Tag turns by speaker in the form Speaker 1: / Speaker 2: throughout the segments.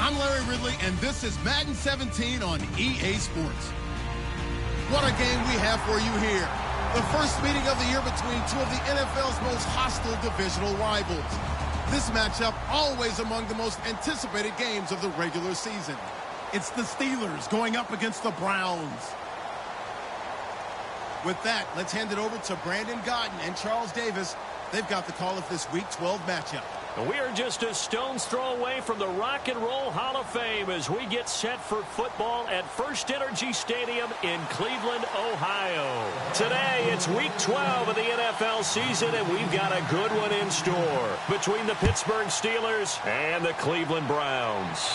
Speaker 1: I'm Larry Ridley, and this is Madden 17 on EA Sports. What a game we have for you here. The first meeting of the year between two of the NFL's most hostile divisional rivals. This matchup always among the most anticipated games of the regular season. It's the Steelers going up against the Browns. With that, let's hand it over to Brandon Godden and Charles Davis. They've got the call of this Week 12 matchup.
Speaker 2: We are just a stone's throw away from the Rock and Roll Hall of Fame as we get set for football at First Energy Stadium in Cleveland, Ohio. Today, it's Week 12 of the NFL season, and we've got a good one in store between the Pittsburgh Steelers and the Cleveland Browns.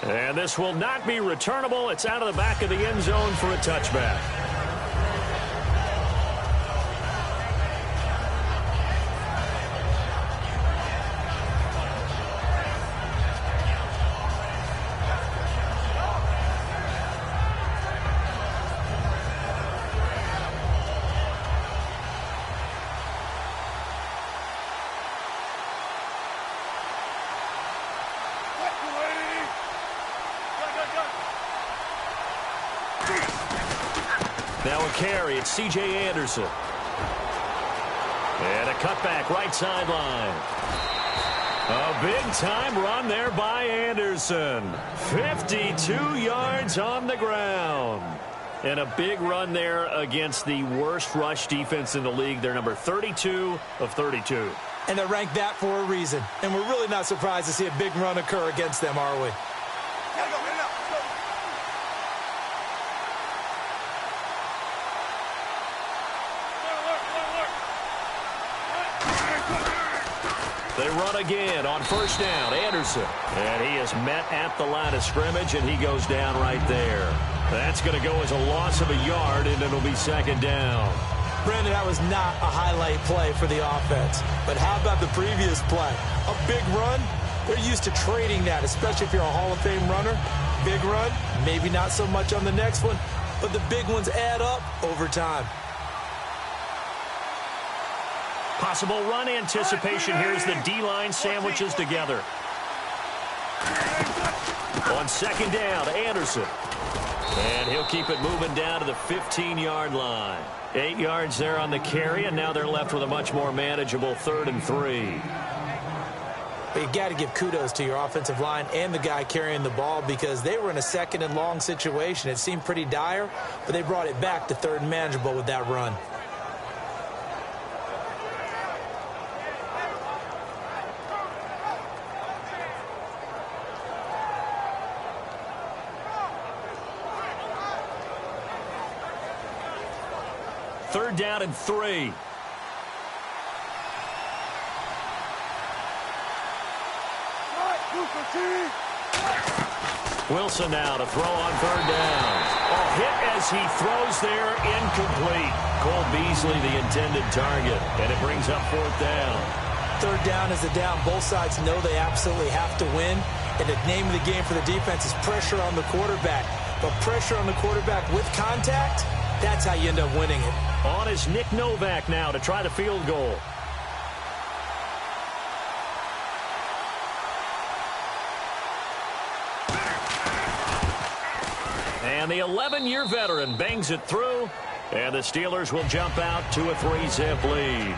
Speaker 2: And this will not be returnable. It's out of the back of the end zone for a touchback. Now a carry, it's C.J. Anderson. And a cutback right sideline. A big-time run there by Anderson. 52 yards on the ground. And a big run there against the worst rush defense in the league. They're number 32 of 32.
Speaker 3: And they're ranked that for a reason. And we're really not surprised to see a big run occur against them, are we?
Speaker 4: Gotta go, get it out. Let's go.
Speaker 2: They run again on first down. Anderson. And he is met at the line of scrimmage, and he goes down right there. That's going to go as a loss of a yard, and it'll be second down.
Speaker 3: Brandon, that was not a highlight play for the offense. But how about the previous play? A big run? They're used to trading that, especially if you're a Hall of Fame runner. Big run, maybe not so much on the next one, but the big ones add up over time.
Speaker 2: Possible run anticipation. Here's the D-line sandwiches together. On second down, Anderson. And he'll keep it moving down to the 15-yard line. 8 yards there on the carry, and now they're left with a much more manageable 3rd and 3.
Speaker 3: But you got to give kudos to your offensive line and the guy carrying the ball because they were in a 2nd and long situation. It seemed pretty dire, but they brought it back to 3rd and manageable with that run.
Speaker 2: Third down and 3. Wilson now to throw on 3rd down. Oh, hit as he throws there, incomplete. Cole Beasley the intended target, and it brings up 4th down.
Speaker 3: 3rd down is a down. Both sides know they absolutely have to win, and the name of the game for the defense is pressure on the quarterback. But pressure on the quarterback with contact, that's how you end up winning it.
Speaker 2: On is Nick Novak now to try the field goal. And the 11-year veteran bangs it through, and the Steelers will jump out to a 3-zip lead.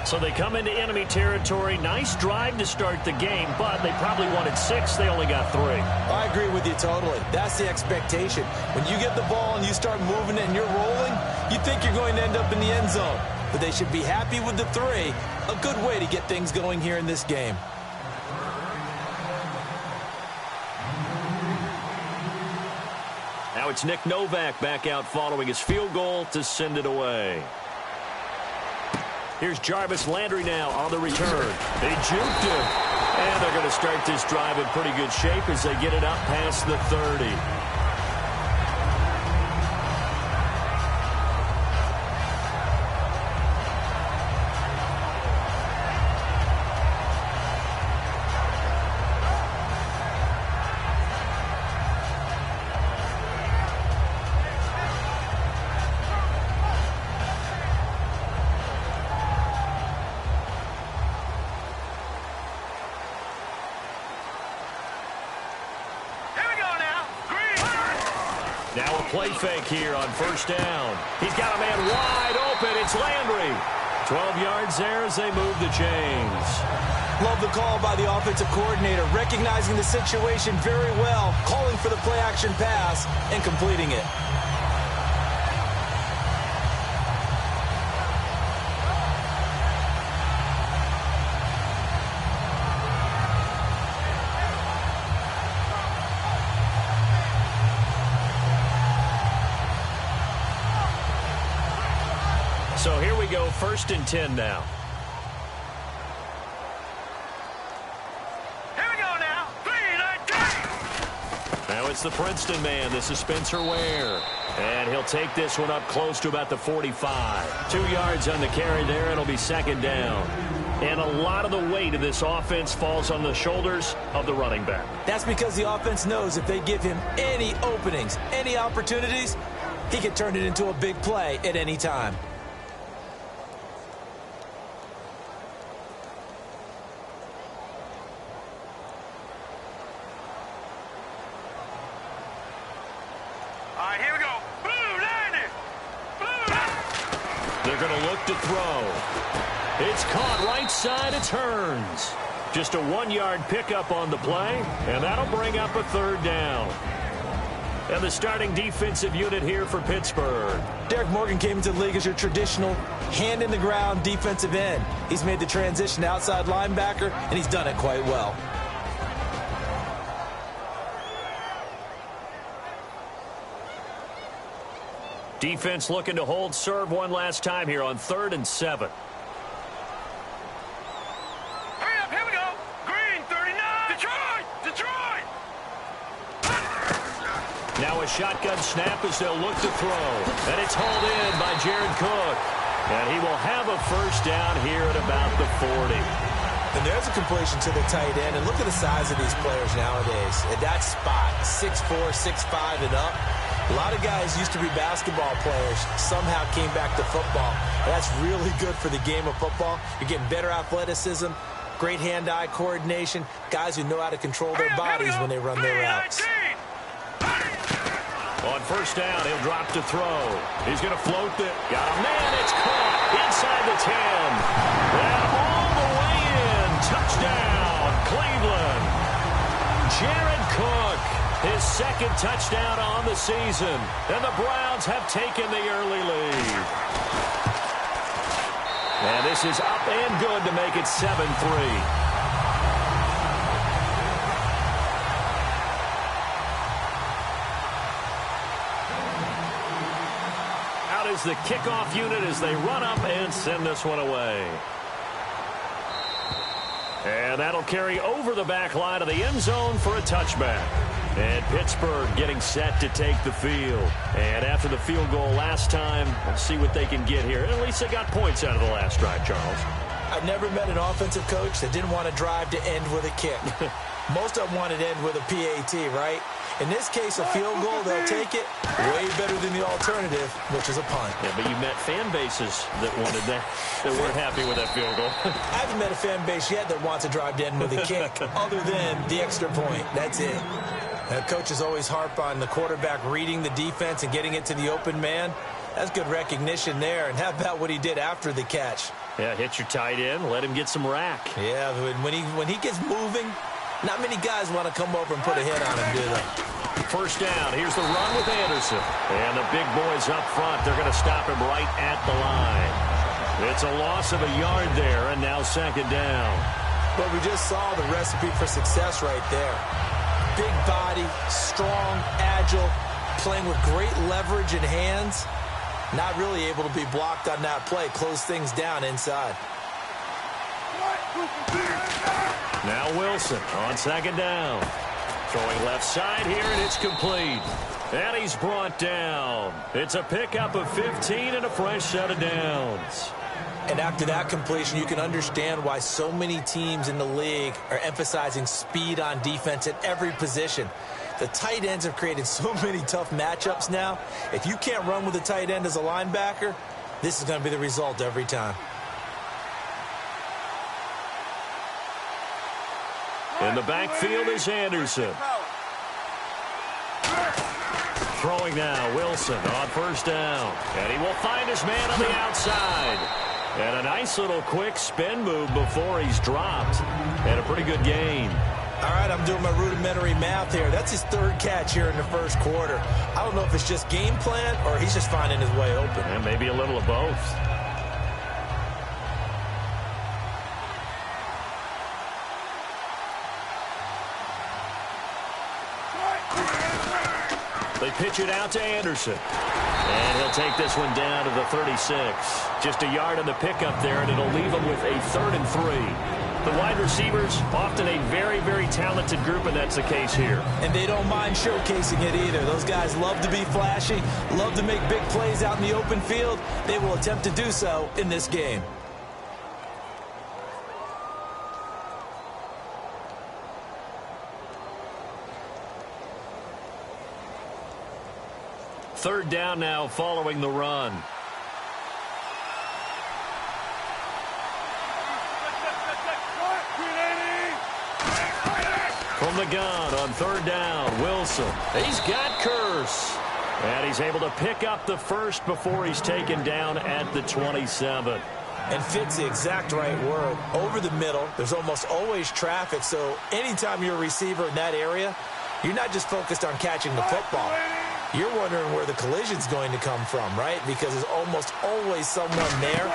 Speaker 2: So they come into enemy territory. Nice drive to start the game, but they probably wanted 6. They only got 3.
Speaker 3: I agree with you totally. That's the expectation. When you get the ball and you start moving it and you're rolling, you think you're going to end up in the end zone. But they should be happy with the 3. A good way to get things going here in this game.
Speaker 2: Now it's Nick Novak back out following his field goal to send it away. Here's Jarvis Landry now on the return. They juked him. And they're going to start this drive in pretty good shape as they get it up past the 30. Now a play fake here on first down. He's got a man wide open. It's Landry. 12 yards there as they move the chains.
Speaker 3: Love the call by the offensive coordinator, recognizing the situation very well, calling for the play-action pass and completing it.
Speaker 2: So here we go, 1st and 10 now.
Speaker 4: Here we go now. 3-9-3.
Speaker 2: Now it's the Princeton man. This is Spencer Ware. And he'll take this one up close to about the 45. 2 yards on the carry there. It'll be 2nd down. And a lot of the weight of this offense falls on the shoulders of the running back.
Speaker 3: That's because the offense knows if they give him any openings, any opportunities, he can turn it into a big play at any time.
Speaker 2: They're going to look to throw. It's caught right side. It turns. Just a 1-yard pickup on the play, and that'll bring up a 3rd down. And the starting defensive unit here for Pittsburgh.
Speaker 3: Derek Morgan came into the league as your traditional hand-in-the-ground defensive end. He's made the transition to outside linebacker, and he's done it quite well.
Speaker 2: Defense looking to hold serve one last time here on 3rd and 7.
Speaker 4: Hurry up, here we go. Green, 39. Detroit.
Speaker 2: Now a shotgun snap as they'll look to throw. And it's hauled in by Jared Cook. And he will have a 1st down here at about the 40.
Speaker 3: And there's a completion to the tight end. And look at the size of these players nowadays. At that spot, 6'4", 6'5", and up. A lot of guys used to be basketball players, somehow came back to football. That's really good for the game of football. You're getting better athleticism, great hand-eye coordination, guys who know how to control their bodies when they run their routes.
Speaker 2: On 1st down, he'll drop to throw. He's going to float it. Got a man. It's caught inside the 10. And all the way in. Touchdown, Cleveland. Jared Cook. His 2nd touchdown on the season. And the Browns have taken the early lead. And this is up and good to make it 7-3. Out is the kickoff unit as they run up and send this one away. And that'll carry over the back line of the end zone for a touchback. And Pittsburgh getting set to take the field. And after the field goal last time, we'll see what they can get here. At least they got points out of the last drive, Charles.
Speaker 3: I've never met an offensive coach that didn't want to drive to end with a kick. Most of them wanted to end with a PAT, right? In this case, a field goal, they'll take it way better than the alternative, which is a punt.
Speaker 2: Yeah, but you met fan bases that wanted that weren't happy with that field goal.
Speaker 3: I haven't met a fan base yet that wants to drive to end with a kick, other than the extra point. That's it. Coaches always harp on the quarterback reading the defense and getting it to the open man. That's good recognition there. And how about what he did after the catch?
Speaker 2: Yeah, hit your tight end, let him get some rack.
Speaker 3: Yeah, when he gets moving, not many guys want to come over and put a hit on him, do they?
Speaker 2: 1st down. Here's the run with Anderson. And the big boys up front, they're going to stop him right at the line. It's a loss of a yard there, and now 2nd down.
Speaker 3: But we just saw the recipe for success right there. Big body, strong, agile, playing with great leverage in hands. Not really able to be blocked on that play. Close things down inside.
Speaker 2: Now Wilson on 2nd down. Throwing left side here, and it's complete. And he's brought down. It's a pickup of 15 and a fresh set of downs.
Speaker 3: And after that completion, you can understand why so many teams in the league are emphasizing speed on defense at every position. The tight ends have created so many tough matchups now. If you can't run with a tight end as a linebacker, this is going to be the result every time.
Speaker 2: In the backfield is Anderson. Throwing now, Wilson on first down. And he will find his man on the outside. And a nice little quick spin move before he's dropped. And a pretty good gain.
Speaker 3: All right, I'm doing my rudimentary math here. That's his third catch here in the first quarter. I don't know if it's just game plan or he's just finding his way open.
Speaker 2: And maybe a little of both. They pitch it out to Anderson. And he'll take this one down to the 36. Just a yard on the pickup there, and it'll leave him with a 3rd and 3. The wide receivers, often a very, very talented group, and that's the case here.
Speaker 3: And they don't mind showcasing it either. Those guys love to be flashy, love to make big plays out in the open field. They will attempt to do so in this game.
Speaker 2: Third down now following the run. From the gun on third down, Wilson. He's got Curse. And he's able to pick up the first before he's taken down at the 27.
Speaker 3: And fit's the exact right word. Over the middle, there's almost always traffic, so anytime you're a receiver in that area, you're not just focused on catching the football. You're wondering where the collision's going to come from, right? Because there's almost always someone there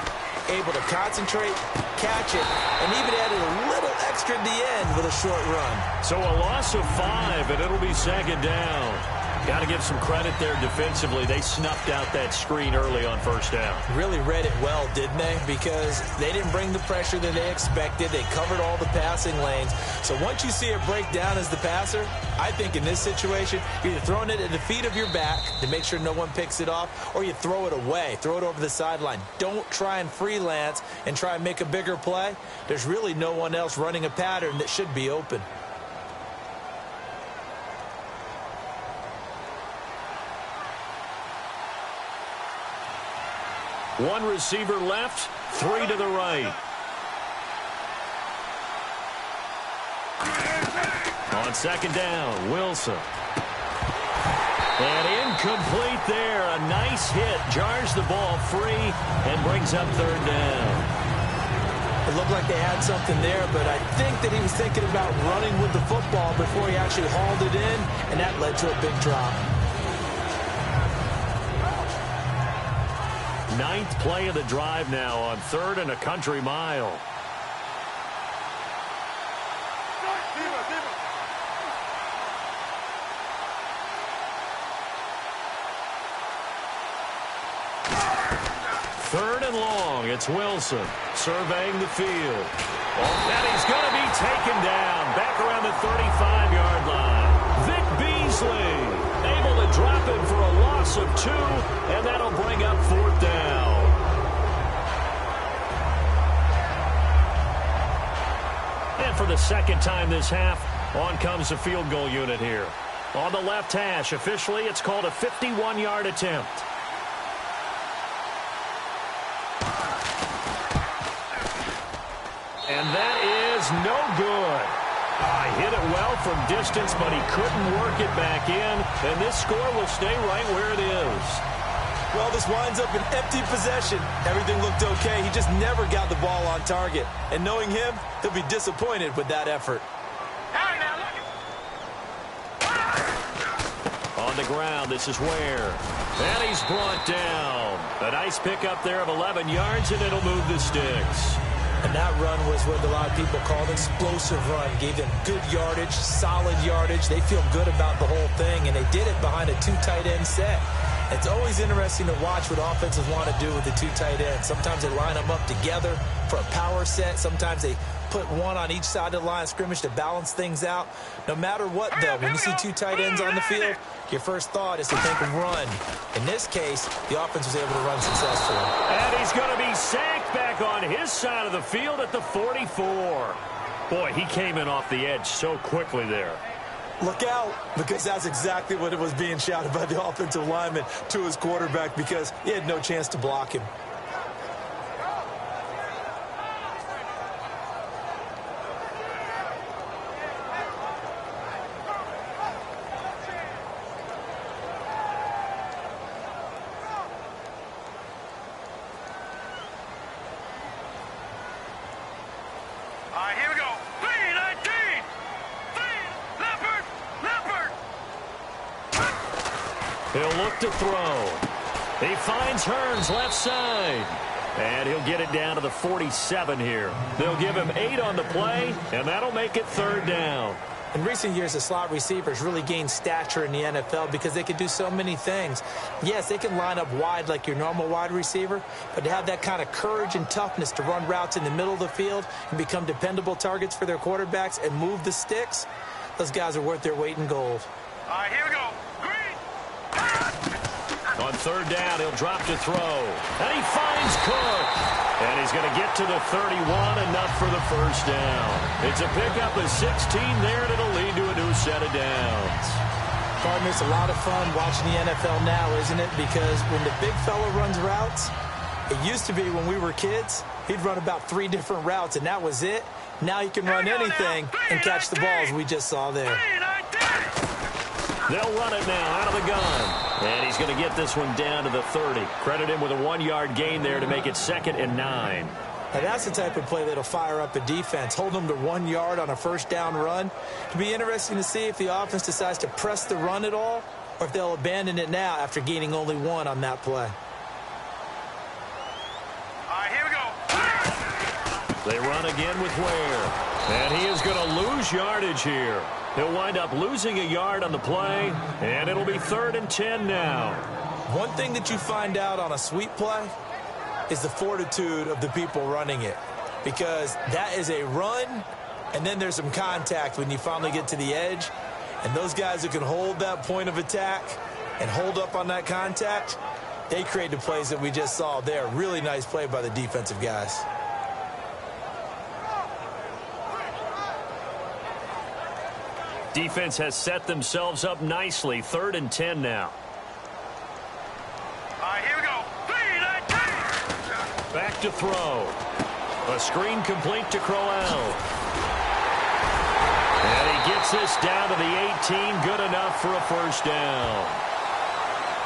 Speaker 3: able to concentrate, catch it, and even added a little extra at the end with a short run.
Speaker 2: So a loss of 5, and it'll be second down. Got to give some credit there defensively. They snuffed out that screen early on first down.
Speaker 3: Really read it well, didn't they? Because they didn't bring the pressure that they expected. They covered all the passing lanes. So once you see it break down as the passer, I think in this situation, you're either throwing it at the feet of your back to make sure no one picks it off, or you throw it away, throw it over the sideline. Don't try and freelance and try and make a bigger play. There's really no one else running a pattern that should be open.
Speaker 2: One receiver left, 3 to the right. On second down, Wilson. And incomplete there. A nice hit. Jars the ball free and brings up third down.
Speaker 3: It looked like they had something there, but I think that he was thinking about running with the football before he actually hauled it in, and that led to a big drop.
Speaker 2: 9th play of the drive now on 3rd and a country mile. Third and long. It's Wilson surveying the field. And he's going to be taken down back around the 35-yard line. Vic Beasley able to drop him for a loss of 2, and that'll bring up 4th down. And for the second time this half, on comes the field goal unit here. On the left hash, officially, it's called a 51-yard attempt. And that is no good. Hit it well from distance, but he couldn't work it back in. And this score will stay right where it is.
Speaker 3: Well, this winds up an empty possession. Everything looked okay. He just never got the ball on target. And knowing him, he'll be disappointed with that effort.
Speaker 2: On the ground, this is Ware. And he's brought down. A nice pickup there of 11 yards, and it'll move the sticks.
Speaker 3: And that run was what a lot of people call an explosive run. Gave them good yardage, solid yardage. They feel good about the whole thing, and they did it behind a 2 tight end set. It's always interesting to watch what offenses want to do with the 2 tight ends. Sometimes they line them up together for a power set. Sometimes they put one on each side of the line of scrimmage to balance things out. No matter what, though, when you see 2 tight ends on the field, your first thought is to think run. In this case, the offense was able to run successfully.
Speaker 2: And he's going to be sacked back on his side of the field at the 44. Boy, he came in off the edge so quickly there.
Speaker 3: Look out, because that's exactly what it was being shouted by the offensive lineman to his quarterback, because he had no chance to block him.
Speaker 2: look to throw. He finds Hearns left side. And he'll get it down to the 47 here. They'll give him 8 on the play, and that'll make it 3rd down.
Speaker 3: In recent years, the slot receivers really gained stature in the NFL because they can do so many things. Yes, they can line up wide like your normal wide receiver, but to have that kind of courage and toughness to run routes in the middle of the field and become dependable targets for their quarterbacks and move the sticks, those guys are worth their weight in gold.
Speaker 4: All right, here we go. Green.
Speaker 2: On 3rd down, he'll drop to throw. And he finds Cook. And he's going to get to the 31, enough for the 1st down. It's a pickup of 16 there, and it'll lead to a new set of downs.
Speaker 3: Partner, it's a lot of fun watching the NFL now, isn't it? Because when the big fella runs routes, it used to be when we were kids, he'd run about 3 different routes, and that was it. Now he can run anything and catch the balls we just saw there.
Speaker 2: They'll run it now out of the gun. And he's going to get this one down to the 30. Credit him with a 1-yard gain there to make it 2nd and 9.
Speaker 3: Now that's the type of play that'll fire up a defense. Hold them to 1 yard on a 1st down run. It'll be interesting to see if the offense decides to press the run at all or if they'll abandon it now after gaining only 1 on that play.
Speaker 4: All right, here we go.
Speaker 2: They run again with Ware. And he is going to lose yardage here. He'll wind up losing a yard on the play, and it'll be 3rd and 10 now.
Speaker 3: One thing that you find out on a sweep play is the fortitude of the people running it, because that is a run, and then there's some contact when you finally get to the edge, and those guys who can hold that point of attack and hold up on that contact, they create the plays that we just saw there. Really nice play by the defensive guys.
Speaker 2: Defense has set themselves up nicely. 3rd and 10 now.
Speaker 4: All right, here we go. 3, 19.
Speaker 2: Back to throw. A screen complete to Crowell. And he gets this down to the 18. Good enough for a 1st down.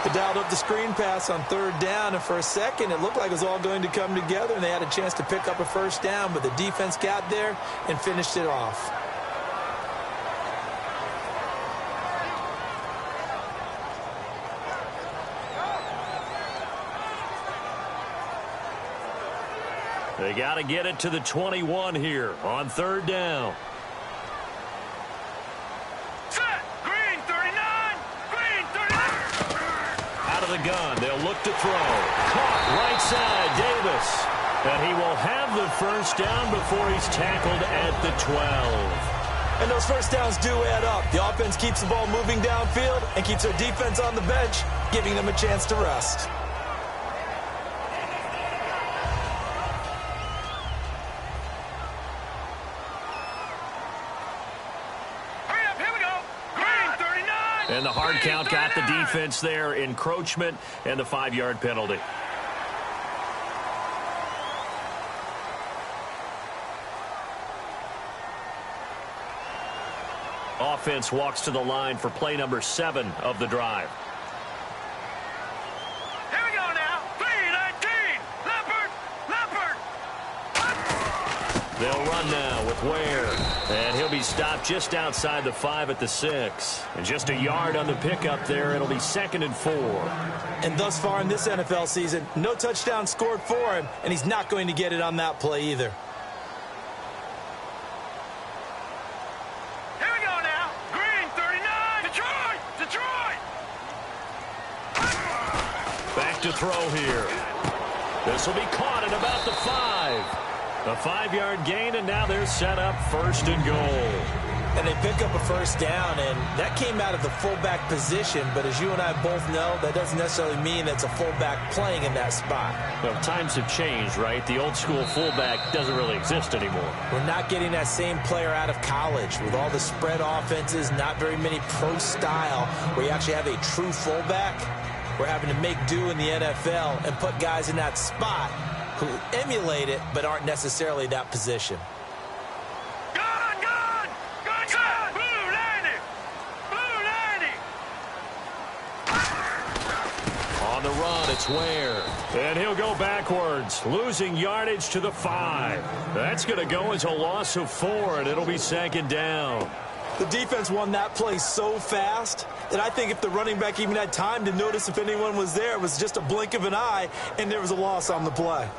Speaker 3: They dialed up the screen pass on 3rd down, and for a second it looked like it was all going to come together, and they had a chance to pick up a 1st down, but the defense got there and finished it off.
Speaker 2: They got to get it to the 21 here on 3rd down.
Speaker 4: Set. Green 39. Green 39.
Speaker 2: Out of the gun, they'll look to throw. Caught right side, Davis. And he will have the 1st down before he's tackled at the 12.
Speaker 3: And those 1st downs do add up. The offense keeps the ball moving downfield and keeps their defense on the bench, giving them a chance to rest.
Speaker 2: And the hard count got the defense there. Encroachment and the 5-yard penalty. Offense walks to the line for play number 7 of the drive.
Speaker 4: Here we go now. 3-19. Leopard.
Speaker 2: They'll run now with Ware. And he'll be stopped just outside the 5 at the 6. And just a yard on the pickup there. It'll be 2nd and 4.
Speaker 3: And thus far in this NFL season, no touchdown scored for him, and he's not going to get it on that play either.
Speaker 4: Here we go now. Green 39. Detroit.
Speaker 2: Back to throw here. This will be caught at about the 5. A 5-yard gain, and now they're set up 1st and goal.
Speaker 3: And they pick up a 1st down, and that came out of the fullback position. But as you and I both know, that doesn't necessarily mean that's a fullback playing in that spot.
Speaker 2: Well, times have changed, right? The old school fullback doesn't really exist anymore.
Speaker 3: We're not getting that same player out of college with all the spread offenses, not very many pro style, where you actually have a true fullback. We're having to make do in the NFL and put guys in that spot who emulate it but aren't necessarily that position.
Speaker 4: Gun! Blue 90!
Speaker 2: On the run, it's Ware. And he'll go backwards, losing yardage to the 5. That's going to go as a loss of 4, and it'll be 2nd down.
Speaker 3: The defense won that play so fast that I think if the running back even had time to notice if anyone was there, it was just a blink of an eye, and there was a loss on the play.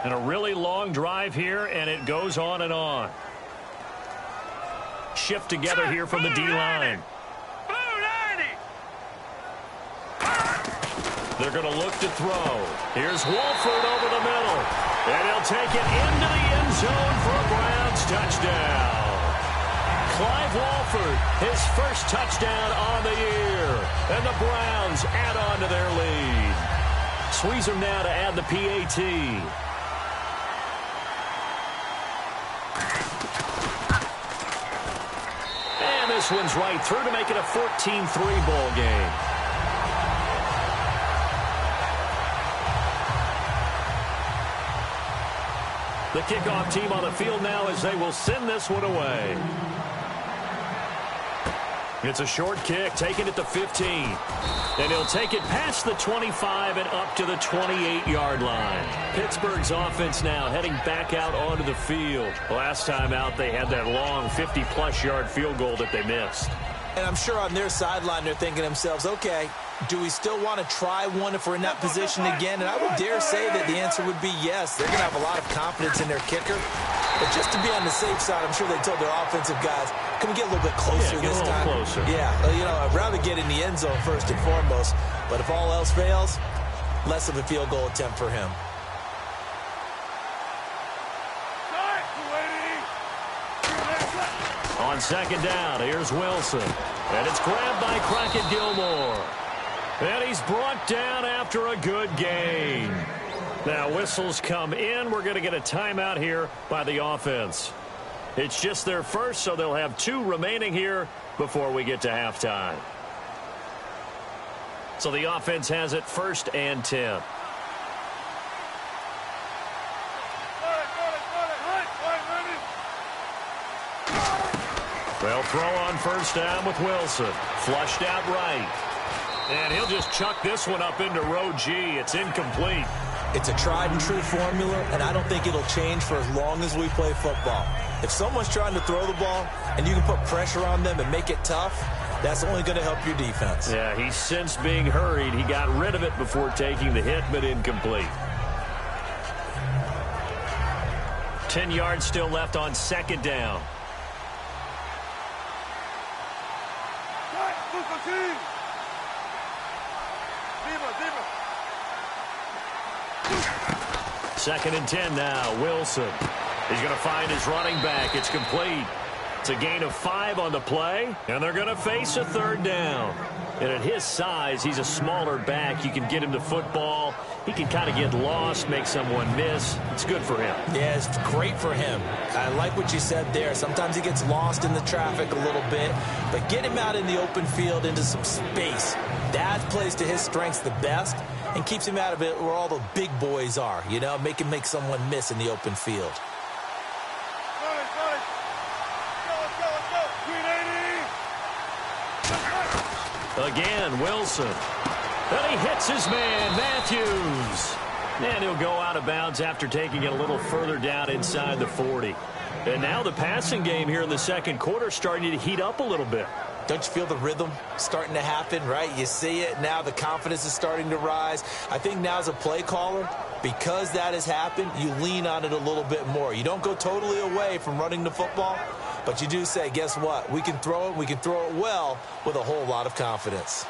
Speaker 2: And a really long drive here, and it goes on and on. Shift together here from the D-line. They're going to look to throw. Here's Wolford over the middle. And he'll take it into the end zone for a Browns touchdown. Clive Wolford, his first touchdown on the year. And the Browns add on to their lead. Sweezer now to add the PAT. And this one's right through to make it a 14-3 ball game. The kickoff team on the field now as they will send this one away. It's a short kick, taken at the 15. And he'll take it past the 25 and up to the 28-yard line. Pittsburgh's offense now heading back out onto the field. Last time out, they had that long 50-plus yard field goal that they missed.
Speaker 3: And I'm sure on their sideline they're thinking to themselves, okay, do we still want to try one if we're in that position again? And I would dare say that the answer would be yes. They're going to have a lot of confidence in their kicker. But just to be on the safe side, I'm sure they told their offensive guys, can we get a little bit closer this time?
Speaker 2: Closer.
Speaker 3: Yeah, you know, I'd rather get in the end zone first and foremost. But if all else fails, less of a field goal attempt for him.
Speaker 2: On second down, here's Wilson. And it's grabbed by Crockett Gilmore. And he's brought down after a good gain. Now whistles come in. We're going to get a timeout here by the offense. It's just their first, so they'll have 2 remaining here before we get to halftime. So the offense has it 1st and 10. They'll throw on 1st down with Wilson. Flushed out right. And he'll just chuck this one up into row G. It's incomplete.
Speaker 3: It's a tried-and-true formula, and I don't think it'll change for as long as we play football. If someone's trying to throw the ball and you can put pressure on them and make it tough, that's only going to help your defense.
Speaker 2: Yeah, he's since being hurried. He got rid of it before taking the hit, but incomplete. 10 yards still left on 2nd down. Second and 10 now. Wilson. He's going to find his running back. It's complete. It's a gain of 5 on the play, and they're going to face a 3rd down. And at his size, he's a smaller back. You can get him the football. He can kind of get lost, make someone miss. It's good for him.
Speaker 3: Yeah, it's great for him. I like what you said there. Sometimes he gets lost in the traffic a little bit, but get him out in the open field into some space. That plays to his strengths the best and keeps him out of it where all the big boys are, you know, make him make someone miss in the open field.
Speaker 2: Again, Wilson. And he hits his man, Matthews. And he'll go out of bounds after taking it a little further down inside the 40. And now the passing game here in the 2nd quarter starting to heat up a little bit.
Speaker 3: Don't you feel the rhythm starting to happen, right? You see it now. The confidence is starting to rise. I think now as a play caller, because that has happened, you lean on it a little bit more. You don't go totally away from running the football, but you do say, guess what? We can throw it. We can throw it well with a whole lot of confidence.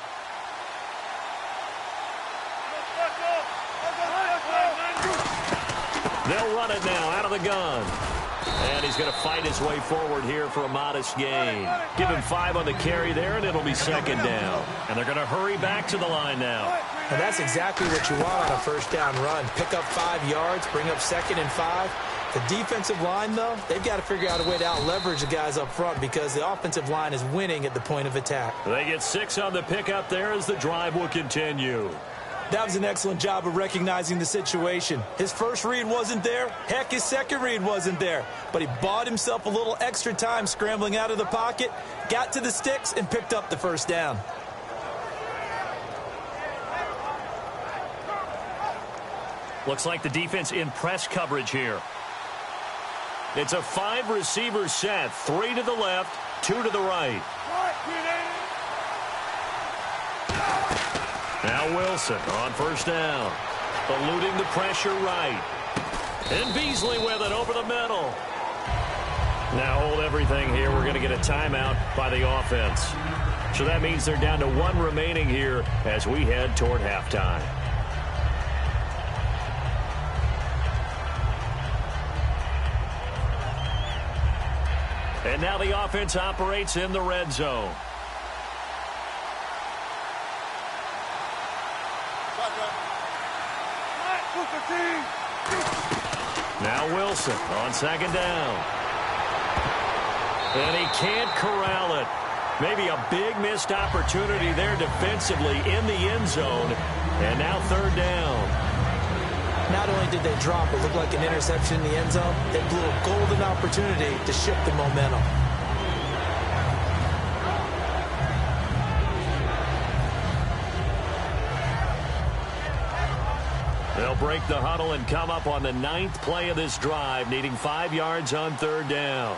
Speaker 2: They'll run it now out of the gun. And he's going to fight his way forward here for a modest gain. Give him 5 on the carry there, and it'll be 2nd down. And they're going to hurry back to the line now.
Speaker 3: And that's exactly what you want on a 1st down run. Pick up 5 yards, bring up 2nd and 5. The defensive line, though, they've got to figure out a way to out-leverage the guys up front because the offensive line is winning at the point of attack.
Speaker 2: They get 6 on the pickup there as the drive will continue.
Speaker 3: That was an excellent job of recognizing the situation. His first read wasn't there. Heck, his second read wasn't there. But he bought himself a little extra time scrambling out of the pocket, got to the sticks, and picked up the 1st down.
Speaker 2: Looks like the defense in press coverage here. It's a 5-receiver set. 3 to the left, 2 to the right. Now Wilson on first down. Eluding the pressure right. And Beasley with it over the middle. Now hold everything here. We're going to get a timeout by the offense. So that means they're down to 1 remaining here as we head toward halftime. And now the offense operates in the red zone. Now Wilson on second down. And he can't corral it. Maybe a big missed opportunity there defensively in the end zone. And now third down.
Speaker 3: Not only did they drop, it looked like an interception in the end zone, they blew a golden opportunity to shift the momentum.
Speaker 2: They'll break the huddle and come up on the 9th play of this drive, needing 5 yards on third down.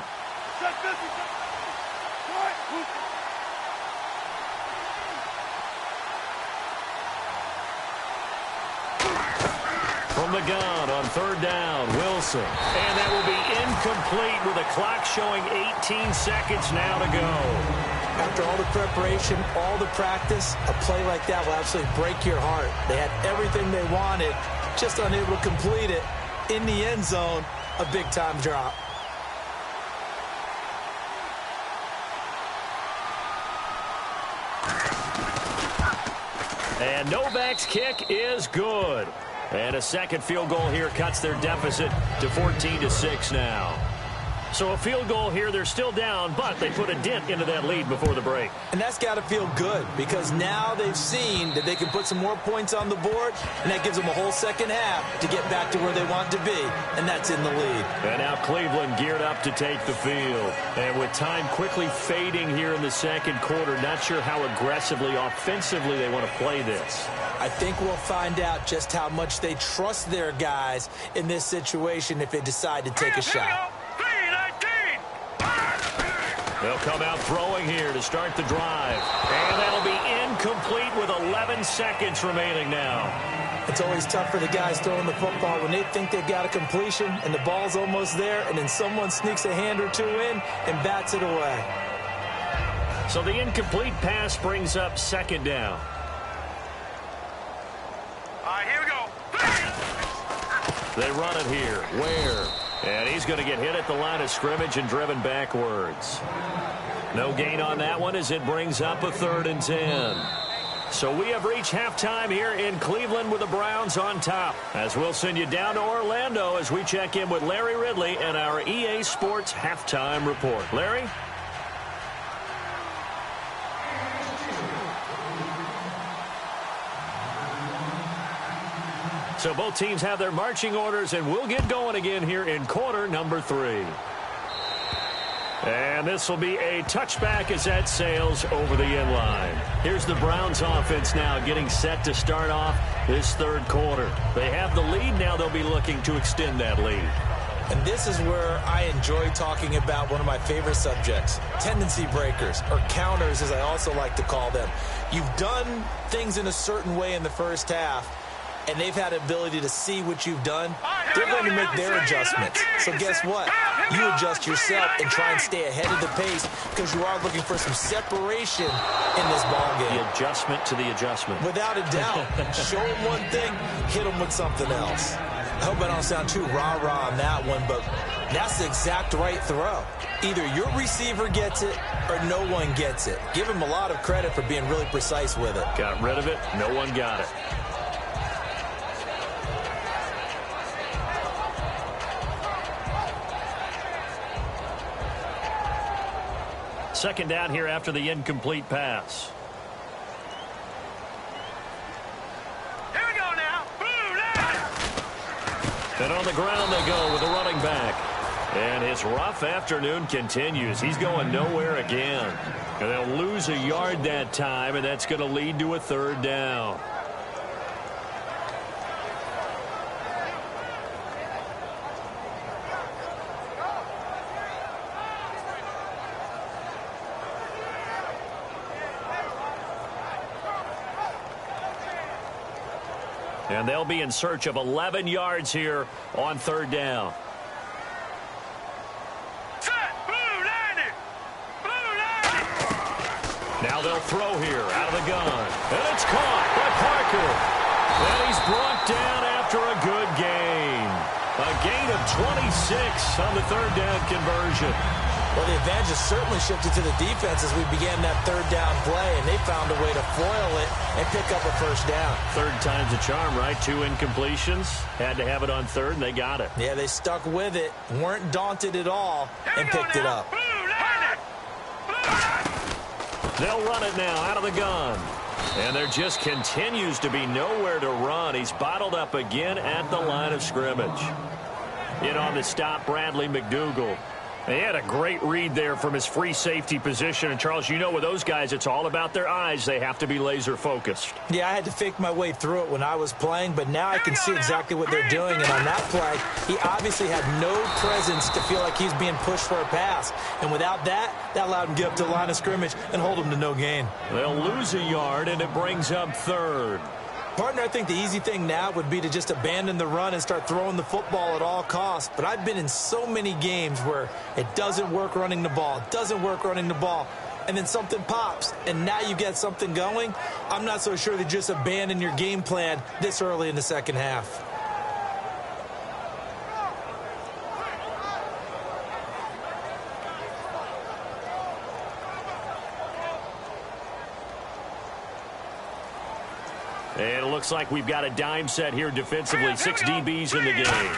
Speaker 2: From the gun on third down, Wilson. And that will be incomplete with the clock showing 18 seconds now to go.
Speaker 3: After all the preparation, all the practice, a play like that will absolutely break your heart. They had everything they wanted, just unable to complete it. In the end zone, a big-time drop.
Speaker 2: And Novak's kick is good. And a second field goal here cuts their deficit to 14-6 now. So a field goal here, they're still down, but they put a dent into that lead before the break.
Speaker 3: And that's got to feel good because now they've seen that they can put some more points on the board, and that gives them a whole second half to get back to where they want to be, and that's in the lead.
Speaker 2: And now Cleveland geared up to take the field. And with time quickly fading here in the second quarter, not sure how aggressively, offensively they want to play this.
Speaker 3: I think we'll find out just how much they trust their guys in this situation if they decide to take a shot.
Speaker 2: They'll come out throwing here to start the drive. And that'll be incomplete with 11 seconds remaining now.
Speaker 3: It's always tough for the guys throwing the football when they think they've got a completion and the ball's almost there, and then someone sneaks a hand or two in and bats it away.
Speaker 2: So the incomplete pass brings up second down.
Speaker 4: All right, here we go.
Speaker 2: They run it here. Ware. And he's going to get hit at the line of scrimmage and driven backwards. No gain on that one as it brings up a 3rd and 10. So we have reached halftime here in Cleveland with the Browns on top. As we'll send you down to Orlando as we check in with Larry Ridley and our EA Sports Halftime Report. Larry? So both teams have their marching orders, and we'll get going again here in quarter number 3. And this will be a touchback as that sails over the end line. Here's the Browns offense now getting set to start off this third quarter. They have the lead. Now they'll be looking to extend that lead.
Speaker 3: And this is where I enjoy talking about one of my favorite subjects, tendency breakers, or counters as I also like to call them. You've done things in a certain way in the first half, and they've had the ability to see what you've done. They're going to make their adjustments. So guess what? You adjust yourself and try and stay ahead of the pace because you are looking for some separation in this ballgame.
Speaker 2: The adjustment to the adjustment.
Speaker 3: Without a doubt. Show them one thing, hit them with something else. I hope I don't sound too rah-rah on that one, but that's the exact right throw. Either your receiver gets it or no one gets it. Give him a lot of credit for being really precise with it.
Speaker 2: Got rid of it. No one got it. Second down here after the incomplete pass.
Speaker 4: Here we go now. Blue line.
Speaker 2: And on the ground they go with the running back. And his rough afternoon continues. He's going nowhere again. And they'll lose a yard that time, and that's going to lead to a 3rd down. And they'll be in search of 11 yards here on third down. Now they'll throw here out of the gun. And it's caught by Parker. And he's brought down after a good gain. A gain of 26 on the third down conversion.
Speaker 3: Well, the advantage has certainly shifted to the defense as we began that third down play, and they found a way to foil it and pick up a first down.
Speaker 2: Third time's a charm, right? 2 incompletions. Had to have it on third, and they got it.
Speaker 3: Yeah, they stuck with it, weren't daunted at all, and picked it up.
Speaker 2: They'll run it now out of the gun. And there just continues to be nowhere to run. He's bottled up again at the line of scrimmage. In on the stop, Bradley McDougal. He had a great read there from his free safety position. And, Charles, you know with those guys, it's all about their eyes. They have to be laser focused.
Speaker 3: Yeah, I had to fake my way through it when I was playing, but now I can see exactly what they're doing. And on that play, he obviously had no presence to feel like he's being pushed for a pass. And without that, that allowed him to get up to the line of scrimmage and hold him to no gain.
Speaker 2: They'll lose a yard, and it brings up third.
Speaker 3: Partner, I think the easy thing now would be to just abandon the run and start throwing the football at all costs. But I've been in so many games where it doesn't work running the ball, and then something pops, and now you get something going. I'm not so sure that just abandon your game plan this early in the second half.
Speaker 2: And it looks like we've got a dime set here defensively. 6 DBs in the game.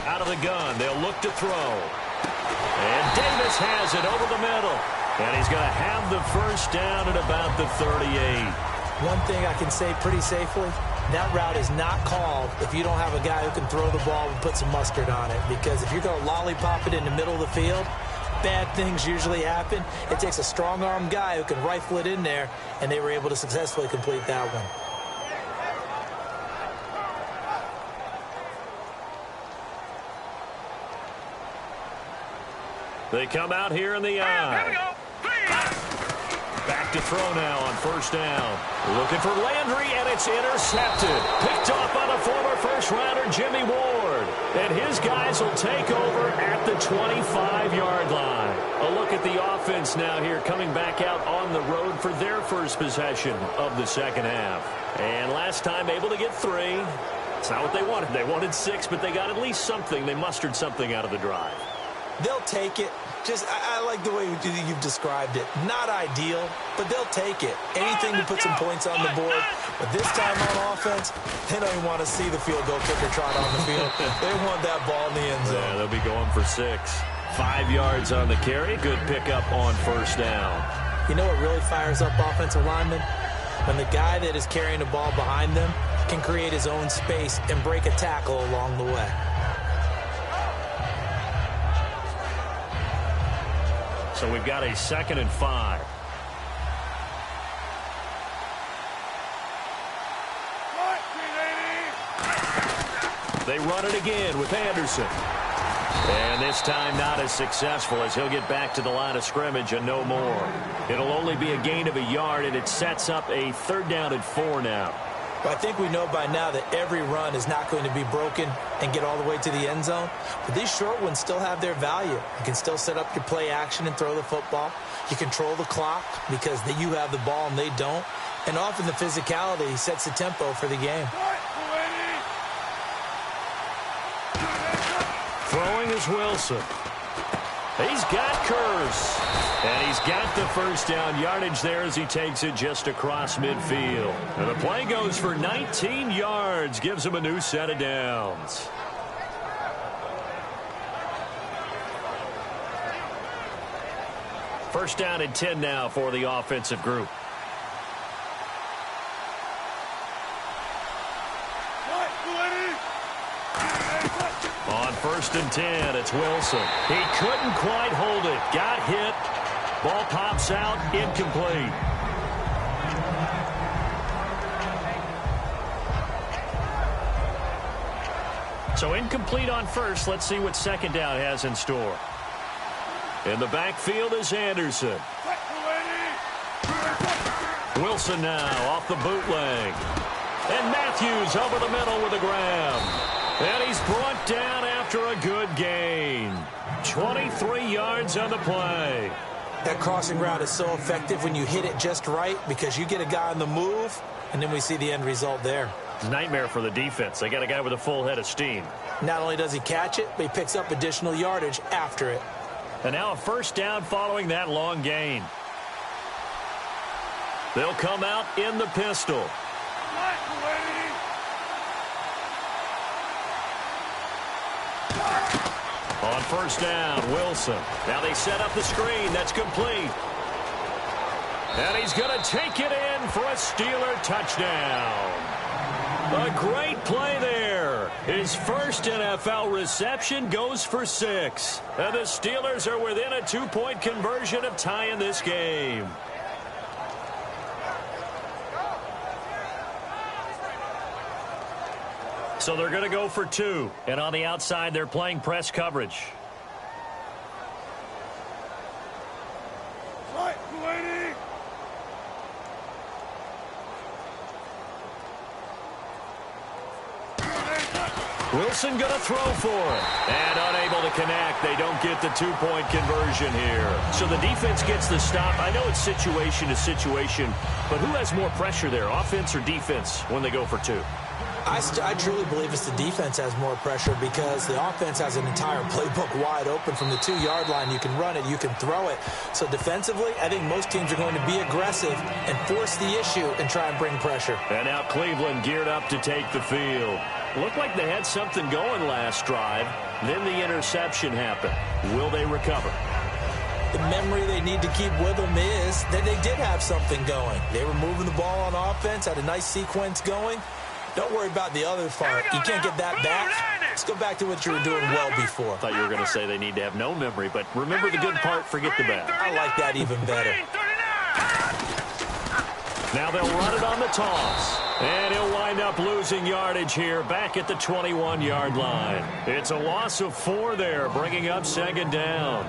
Speaker 2: Out of the gun, they'll look to throw. And Davis has it over the middle. And he's going to have the first down at about the 38.
Speaker 3: One thing I can say pretty safely, that route is not called if you don't have a guy who can throw the ball and put some mustard on it. Because if you're going to lollipop it in the middle of the field, bad things usually happen. It takes a strong-arm guy who can rifle it in there, and they were able to successfully complete that one.
Speaker 2: They come out here in the eye. Back to throw now on first down. Looking for Landry, and it's intercepted. Picked off by the former first-rounder Jimmy Ward. And his guys will take over at the 25-yard line. A look at the offense now here, coming back out on the road for their first possession of the second half. And last time able to get 3. It's not what they wanted. They wanted 6, but they got at least something. They mustered something out of the drive.
Speaker 3: They'll take it. I like the way you've described it. Not ideal, but they'll take it. Anything to put some points on the board. But this time on offense, they don't even want to see the field goal kicker trot on the field. They want that ball in the end zone.
Speaker 2: Yeah, they'll be going for 6. 5 yards on the carry. Good pickup on first down.
Speaker 3: You know what really fires up offensive linemen? When the guy that is carrying the ball behind them can create his own space and break a tackle along the way.
Speaker 2: So we've got a 2nd and 5. They run it again with Anderson. And this time not as successful as he'll get back to the line of scrimmage and no more. It'll only be a gain of a yard, and it sets up a 3rd down and 4 now.
Speaker 3: Well, I think we know by now that every run is not going to be broken and get all the way to the end zone. But these short ones still have their value. You can still set up your play action and throw the football. You control the clock because you have the ball and they don't. And often the physicality sets the tempo for the game.
Speaker 2: Throwing is Wilson. He's got Curse. And he's got the first down yardage there as he takes it just across midfield. And the play goes for 19 yards. Gives him a new set of downs. First down and 10 now for the offensive group. On 1st and 10, it's Wilson. He couldn't quite hold it. Got hit. Ball pops out, incomplete. So incomplete on first. Let's see what 2nd down has in store. In the backfield is Anderson. Wilson now off the bootleg. And Matthews over the middle with a grab. And he's brought down after a good gain. 23 yards on the play.
Speaker 3: That crossing route is so effective when you hit it just right because you get a guy on the move, and then we see the end result there.
Speaker 2: Nightmare for the defense. They got a guy with a full head of steam.
Speaker 3: Not only does he catch it, but he picks up additional yardage after it.
Speaker 2: And now a first down following that long gain. They'll come out in the pistol. On first down, Wilson. Now they set up the screen. That's complete. And he's going to take it in for a Steeler touchdown. A great play there. His first NFL reception goes for 6. And the Steelers are within a 2-point conversion of tying this game. So they're going to go for 2. And on the outside, they're playing press coverage. Wilson going to throw for it. And unable to connect. They don't get the 2-point conversion here. So the defense gets the stop. I know it's situation to situation, but who has more pressure there, offense or defense, when they go for 2?
Speaker 3: I truly believe it's the defense has more pressure because the offense has an entire playbook wide open from the 2-yard line. You can run it, you can throw it. So defensively, I think most teams are going to be aggressive and force the issue and try and bring pressure.
Speaker 2: And now Cleveland geared up to take the field. Looked like they had something going last drive. Then the interception happened. Will they recover?
Speaker 3: The memory they need to keep with them is that they did have something going. They were moving the ball on offense, had a nice sequence going. Don't worry about the other part. You can't get that back. Let's go back to what you were doing well before.
Speaker 2: I thought you were going to say they need to have no memory, but remember the good part, forget the bad.
Speaker 3: I like that even better.
Speaker 2: Now they'll run it on the toss. And he'll wind up losing yardage here back at the 21-yard line. It's a loss of 4 there, bringing up second down.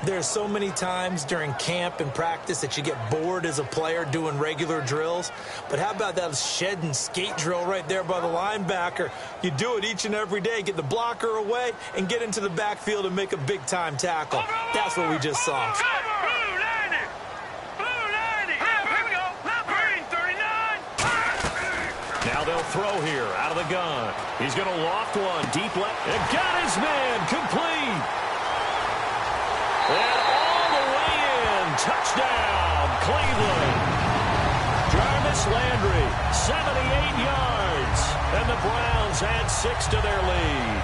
Speaker 3: There's so many times during camp and practice that you get bored as a player doing regular drills. But how about that shed and skate drill right there by the linebacker? You do it each and every day. Get the blocker away and get into the backfield and make a big-time tackle. That's what we just saw.
Speaker 2: Now they'll throw here out of the gun. He's going to loft one deep left. And got his man complete. And all the way in. Touchdown, Cleveland. Jarvis Landry, 78 yards. And the Browns add 6 to their lead.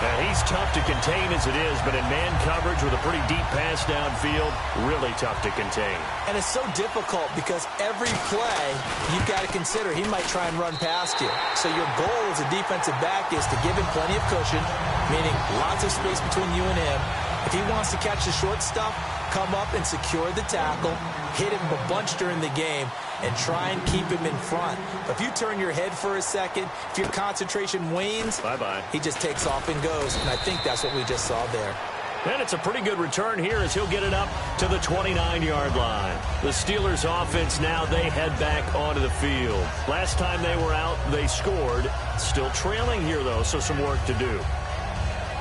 Speaker 2: And he's tough to contain as it is, but in man coverage with a pretty deep pass downfield, really tough to contain.
Speaker 3: And it's so difficult because every play you've got to consider he might try and run past you. So your goal as a defensive back is to give him plenty of cushion, meaning lots of space between you and him. If he wants to catch the short stuff, come up and secure the tackle, hit him a bunch during the game, and try and keep him in front. But if you turn your head for a second, if your concentration wanes,
Speaker 2: bye-bye.
Speaker 3: He just takes off and goes. And I think that's what we just saw there.
Speaker 2: And it's a pretty good return here as he'll get it up to the 29-yard line. The Steelers offense now, they head back onto the field. Last time they were out, they scored. Still trailing here, though, so some work to do.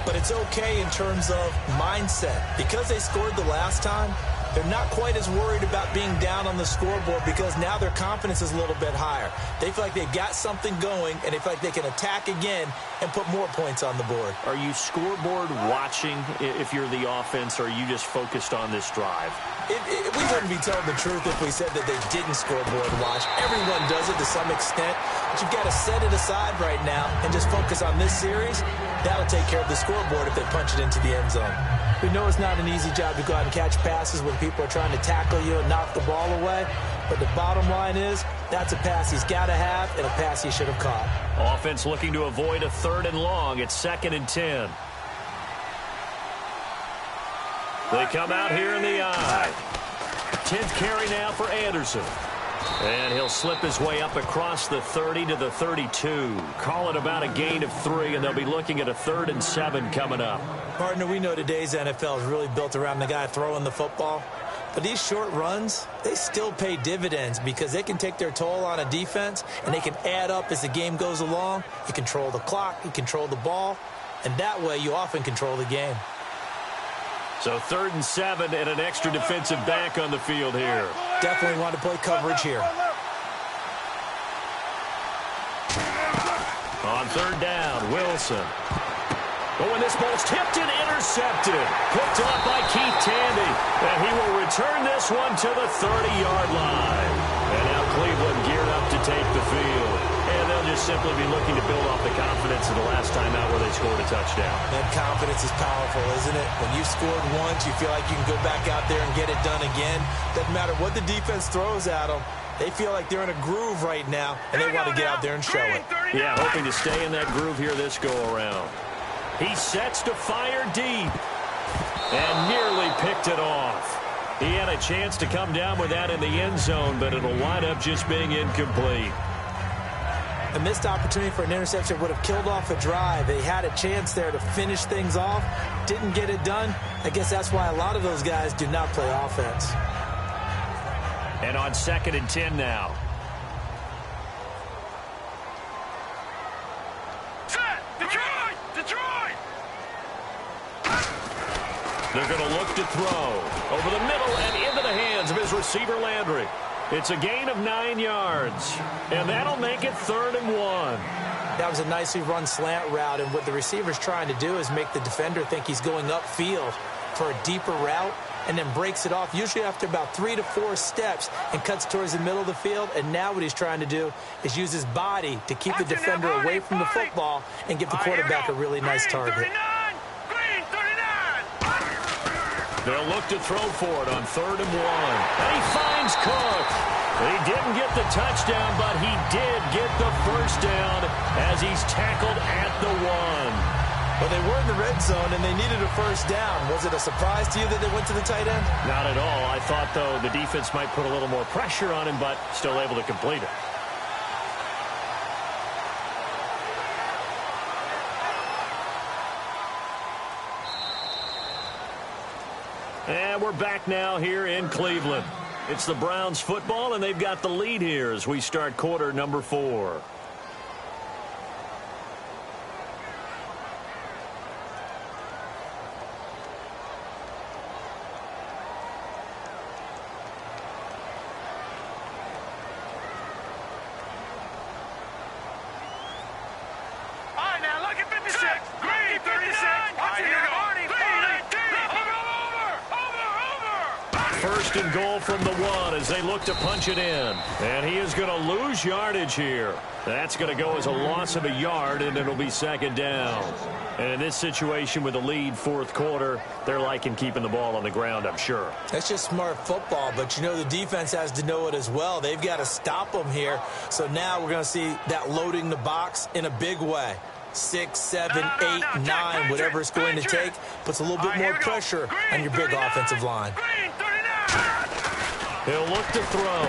Speaker 3: But it's okay in terms of mindset. Because they scored the last time, they're not quite as worried about being down on the scoreboard because now their confidence is a little bit higher. They feel like they've got something going, and they feel like they can attack again and put more points on the board.
Speaker 2: Are you scoreboard watching if you're the offense, or are you just focused on this drive?
Speaker 3: We wouldn't be telling the truth if we said that they didn't scoreboard watch. Everyone does it to some extent, but you've got to set it aside right now and just focus on this series. That'll take care of the scoreboard if they punch it into the end zone. We know it's not an easy job to go out and catch passes when people are trying to tackle you and knock the ball away. But the bottom line is that's a pass he's got to have and a pass he should have caught.
Speaker 2: Offense looking to avoid a 3rd and long. It's 2nd and 10. They come out here in the eye. 10th carry now for Anderson. And he'll slip his way up across the 30 to the 32. Call it about a gain of 3, and they'll be looking at a 3rd and 7 coming up.
Speaker 3: Partner, we know today's NFL is really built around the guy throwing the football. But these short runs, they still pay dividends because they can take their toll on a defense and they can add up as the game goes along. You control the clock, you control the ball, and that way you often control the game.
Speaker 2: So 3rd and 7 and an extra defensive back on the field here.
Speaker 3: Definitely want to play coverage here.
Speaker 2: On 3rd down, Wilson. But when this ball's tipped and intercepted, picked up by Keith Tandy, and he will return this one to the 30-yard line. And now Cleveland geared up to take the field. And they'll just simply be looking to build off the confidence of the last time out where they scored a touchdown.
Speaker 3: That confidence is powerful, isn't it? When you've scored once, you feel like you can go back out there and get it done again. Doesn't matter what the defense throws at them. They feel like they're in a groove right now, and they want to get out there and show it.
Speaker 2: Yeah, hoping to stay in that groove here this go-around. He sets to fire deep and nearly picked it off. He had a chance to come down with that in the end zone, but it'll wind up just being incomplete.
Speaker 3: A missed opportunity for an interception would have killed off a drive. They had a chance there to finish things off, didn't get it done. I guess that's why a lot of those guys do not play offense.
Speaker 2: And on 2nd and 10 now. They're going to look to throw over the middle and into the hands of his receiver, Landry. It's a gain of 9 yards, and that'll make it 3rd and 1.
Speaker 3: That was a nicely run slant route, and what the receiver's trying to do is make the defender think he's going upfield for a deeper route, and then breaks it off, usually after about 3 to 4 steps, and cuts towards the middle of the field. And now what he's trying to do is use his body to keep the defender away from the football and give the quarterback a really nice target.
Speaker 2: They'll look to throw for it on 3rd and 1. And he finds Cook. He didn't get the touchdown, but he did get the first down as he's tackled at the 1.
Speaker 3: Well, they were in the red zone, and they needed a first down. Was it a surprise to you that they went to the tight end?
Speaker 2: Not at all. I thought, though, the defense might put a little more pressure on him, but still able to complete it. And we're back now here in Cleveland. It's the Browns football, and they've got the lead here as we start quarter number 4. First and goal from the 1 as they look to punch it in. And he is going to lose yardage here. That's going to go as a loss of a yard, and it'll be 2nd down. And in this situation with the lead 4th quarter, they're liking keeping the ball on the ground, I'm sure.
Speaker 3: That's just smart football, but you know the defense has to know it as well. They've got to stop them here. So now we're going to see that loading the box in a big way. 6, 7, 8, 9, whatever it's going to take, puts a little bit more pressure on your big offensive line.
Speaker 2: He'll look to throw.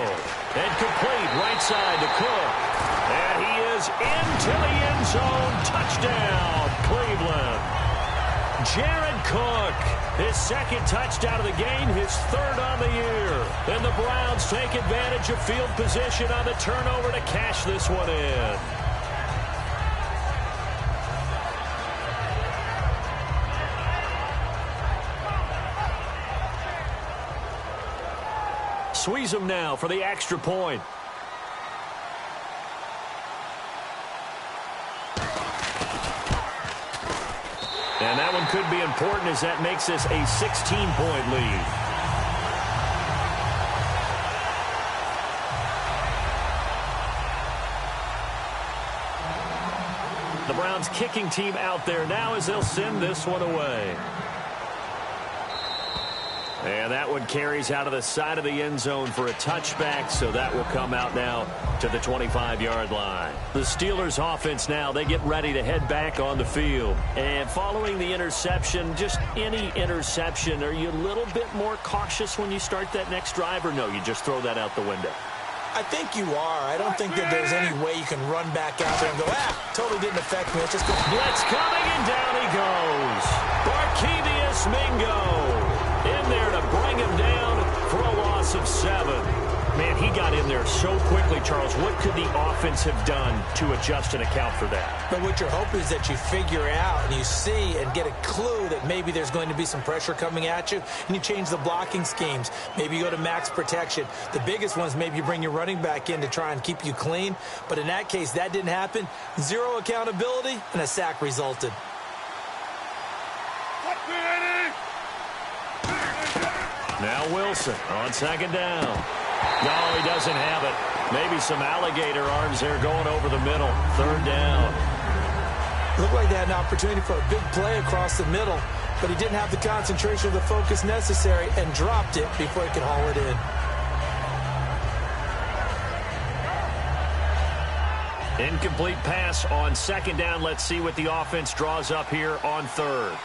Speaker 2: And complete right side to Cook. And he is into the end zone. Touchdown, Cleveland. Jared Cook, his 2nd touchdown of the game, his 3rd on the year. And the Browns take advantage of field position on the turnover to cash this one in. Squeeze him now for the extra point. And that one could be important as that makes this a 16-point lead. The Browns kicking team out there now as they'll send this one away. And that one carries out of the side of the end zone for a touchback, so that will come out now to the 25-yard line. The Steelers offense now, they get ready to head back on the field. And following the interception, just any interception, are you a little bit more cautious when you start that next drive, or no, you just throw that out the window?
Speaker 3: I think you are. I don't think that there's any way you can run back out there and go, totally didn't affect me. It's just
Speaker 2: blitz coming, and down he goes. Barkevious Mingo in there to bring him down for loss of 7. Man, he got in there so quickly, Charles. What could the offense have done to adjust and account for that?
Speaker 3: But what you're hoping is that you figure out and you see and get a clue that maybe there's going to be some pressure coming at you, and you change the blocking schemes. Maybe you go to max protection. The biggest one is maybe you bring your running back in to try and keep you clean. But in that case, that didn't happen. 0 accountability, and a sack resulted.
Speaker 2: Now Wilson on second down. No, he doesn't have it. Maybe some alligator arms there going over the middle. 3rd down.
Speaker 3: Looked like they had an opportunity for a big play across the middle, but he didn't have the concentration or the focus necessary and dropped it before he could haul it in.
Speaker 2: Incomplete pass on second down. Let's see what the offense draws up here on 3rd.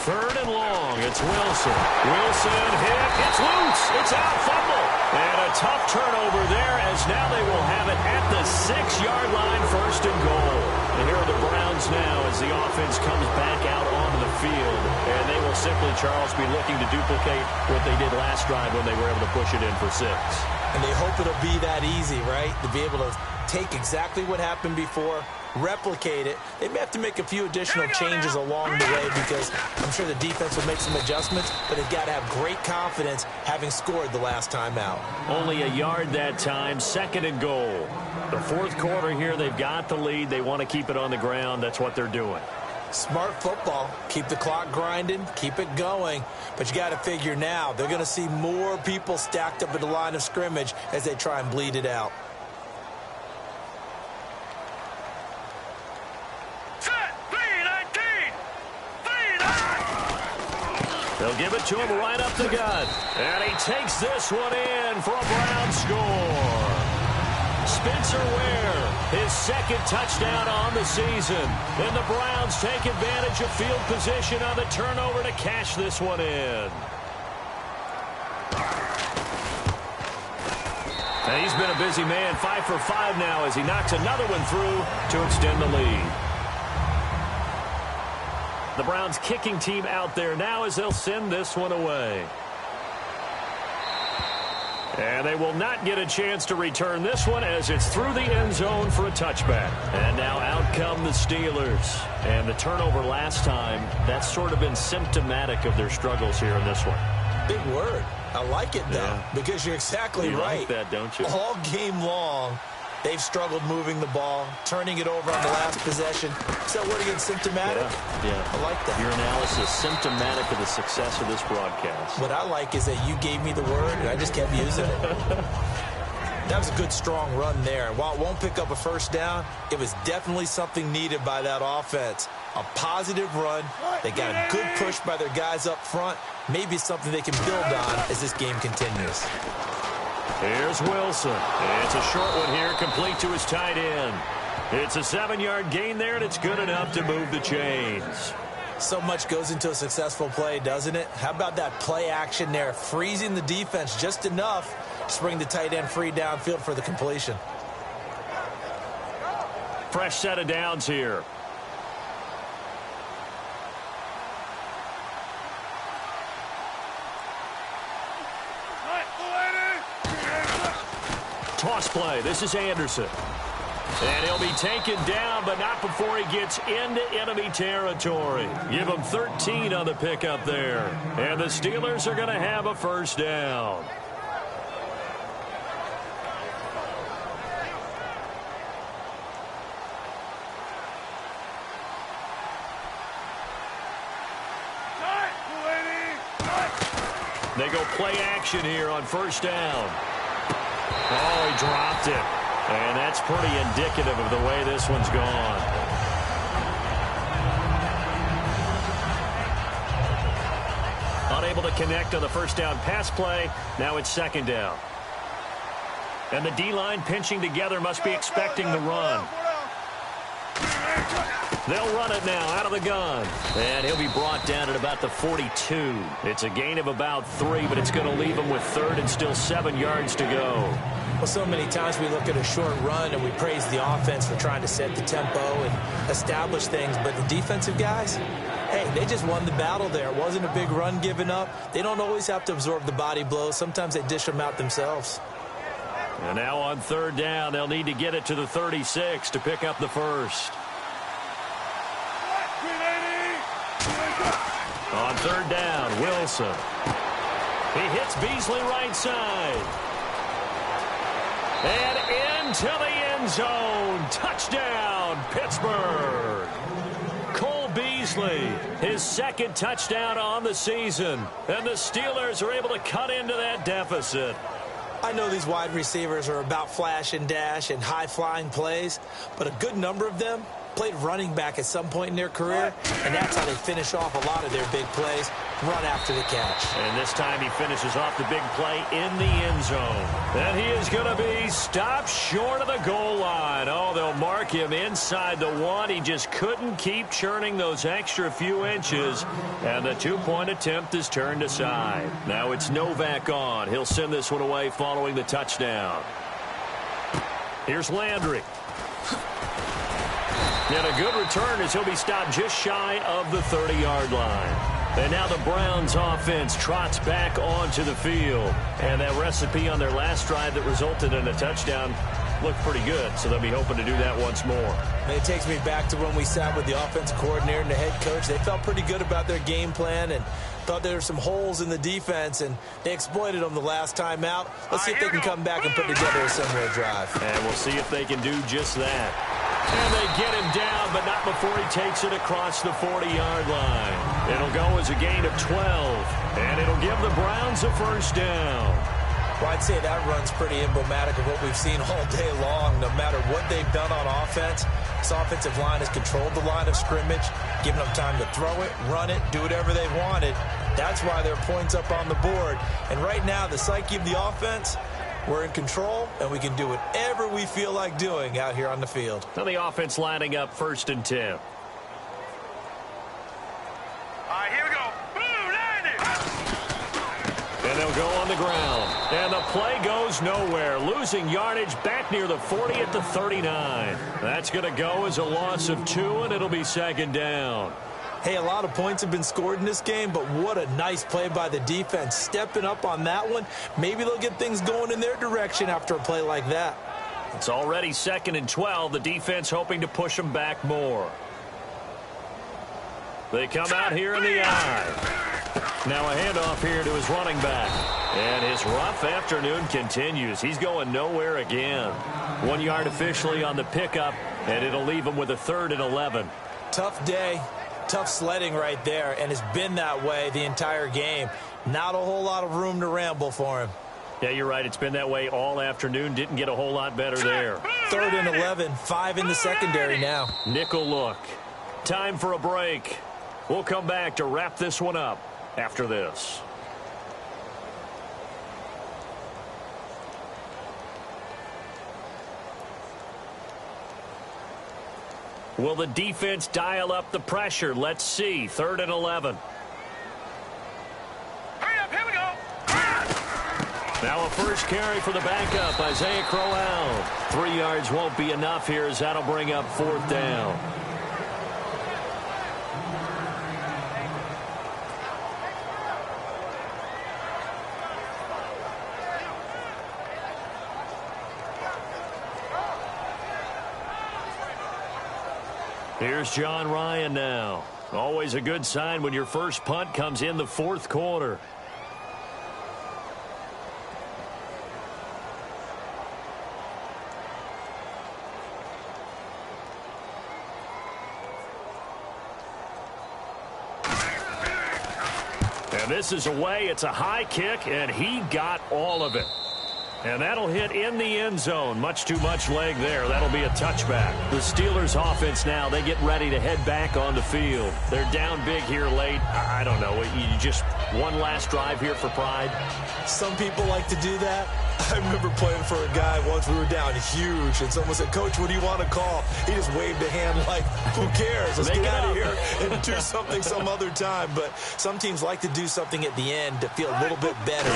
Speaker 2: 3rd and long. It's Wilson. Wilson hit. It's loose. It's out. Fumble. And a tough turnover there as now they will have it at the 6-yard line. 1st and goal. And here are the Browns now as the offense comes back out onto the field. And they will simply, Charles, be looking to duplicate what they did last drive when they were able to push it in for 6.
Speaker 3: And they hope it'll be that easy, right? To be able to take exactly what happened before, replicate it. They may have to make a few additional changes along the way because I'm sure the defense will make some adjustments, but they've got to have great confidence having scored the last time out.
Speaker 2: Only a yard that time. 2nd and goal. The 4th quarter here, they've got the lead. They want to keep it on the ground. That's what they're doing.
Speaker 3: Smart football. Keep the clock grinding. Keep it going. But you got to figure now they're going to see more people stacked up at the line of scrimmage as they try and bleed it out.
Speaker 2: They'll give it to him right up the gut. And he takes this one in for a Brown score. Spencer Ware, his 2nd touchdown on the season. And the Browns take advantage of field position on the turnover to cash this one in. And he's been a busy man, 5 for 5 now as he knocks another one through to extend the lead. The Browns kicking team out there now as they'll send this one away. And they will not get a chance to return this one as it's through the end zone for a touchback. And now out come the Steelers. And the turnover last time, that's sort of been symptomatic of their struggles here in this one.
Speaker 3: Big word. I like it, though, because you're exactly right.
Speaker 2: You like that, don't you?
Speaker 3: All game long, they've struggled moving the ball, turning it over on the last possession. Is that word again, symptomatic?
Speaker 2: Yeah.
Speaker 3: I like that.
Speaker 2: Your analysis, symptomatic of the success of this broadcast.
Speaker 3: What I like is that you gave me the word, and I just kept using it. That was a good, strong run there. And while it won't pick up a 1st down, it was definitely something needed by that offense. A positive run. They got a good push by their guys up front. Maybe something they can build on as this game continues.
Speaker 2: Here's Wilson. It's a short one here, complete to his tight end. It's a 7-yard gain there, and it's good enough to move the chains.
Speaker 3: So much goes into a successful play, doesn't it? How about that play action there, freezing the defense just enough to bring the tight end free downfield for the completion.
Speaker 2: Fresh set of downs here. Toss play. This is Anderson. And he'll be taken down, but not before he gets into enemy territory. Give him 13 on the pickup there. And the Steelers are going to have a 1st down. They go play action here on 1st down. Oh, he dropped it. And that's pretty indicative of the way this one's gone. Unable to connect on the 1st down pass play. Now it's 2nd down. And the D-line pinching together must be expecting the run. They'll run it now out of the gun. And he'll be brought down at about the 42. It's a gain of about 3, but it's going to leave him with 3rd and still 7 yards to go.
Speaker 3: Well, so many times we look at a short run and we praise the offense for trying to set the tempo and establish things, but the defensive guys, hey, they just won the battle there. It wasn't a big run given up. They don't always have to absorb the body blows. Sometimes they dish them out themselves.
Speaker 2: And now on 3rd down, they'll need to get it to the 36 to pick up the first. On 3rd down, Wilson. He hits Beasley right side. And into the end zone. Touchdown, Pittsburgh. Cole Beasley, his 2nd touchdown on the season. And the Steelers are able to cut into that deficit.
Speaker 3: I know these wide receivers are about flash and dash and high-flying plays, but a good number of them played running back at some point in their career, and that's how they finish off a lot of their big plays, run after the catch.
Speaker 2: And this time he finishes off the big play in the end zone. And he is going to be stopped short of the goal line. Oh, they'll mark him inside the 1. He just couldn't keep churning those extra few inches, and the 2-point attempt is turned aside. Now it's Novak on. He'll send this one away following the touchdown. Here's Landry. And a good return as he'll be stopped just shy of the 30-yard line. And now the Browns offense trots back onto the field. And that recipe on their last drive that resulted in a touchdown looked pretty good, so they'll be hoping to do that once more.
Speaker 3: And it takes me back to when we sat with the offensive coordinator and the head coach. They felt pretty good about their game plan and thought there were some holes in the defense, and they exploited them the last time out. Let's see if they can come back and put together a similar drive.
Speaker 2: And we'll see if they can do just that. And they get him down, but not before he takes it across the 40-yard line. It'll go as a gain of 12, and it'll give the Browns a first down.
Speaker 3: Well, I'd say that run's pretty emblematic of what we've seen all day long. No matter what they've done on offense, this offensive line has controlled the line of scrimmage, given them time to throw it, run it, do whatever they wanted. That's why there are points up on the board. And right now, the psyche of the offense, we're in control, and we can do whatever we feel like doing out here on the field.
Speaker 2: Now the offense lining up 1st and 10.
Speaker 4: All right, here we go. Boom,
Speaker 2: And they'll go on the ground. And the play goes nowhere. Losing yardage back near the 40 at the 39. That's going to go as a loss of 2, and it'll be 2nd down.
Speaker 3: Hey, a lot of points have been scored in this game, but what a nice play by the defense. Stepping up on that one, maybe they'll get things going in their direction after a play like that.
Speaker 2: It's already 2nd and 12. The defense hoping to push them back more. They come out here in the eye. Now a handoff here to his running back. And his rough afternoon continues. He's going nowhere again. 1 yard officially on the pickup, and it'll leave him with a 3rd and 11.
Speaker 3: Tough day. Tough sledding right there, and it's been that way the entire game. Not a whole lot of room to ramble for him.
Speaker 2: Yeah, you're right. It's been that way all afternoon. Didn't get a whole lot better there.
Speaker 3: 3rd and 11, 5 in the secondary now.
Speaker 2: Nickel look. Time for a break. We'll come back to wrap this one up after this. Will the defense dial up the pressure? Let's see. 3rd and 11.
Speaker 4: Hurry up, here we go.
Speaker 2: Now a first carry for the backup, Isaiah Crowell. 3 yards won't be enough here as that'll bring up 4th down. Here's John Ryan now. Always a good sign when your first punt comes in the 4th quarter. And this is away. It's a high kick, and he got all of it. And that'll hit in the end zone. Much too much leg there. That'll be a touchback. The Steelers offense now, they get ready to head back on the field. They're down big here late. I don't know. You just one last drive here for pride?
Speaker 3: Some people like to do that. I remember playing for a guy once. We were down huge, and someone said, "Coach, what do you want to call?" He just waved a hand like, "Who cares? Let's get out of here and do something some other time." But some teams like to do something at the end to feel a little bit better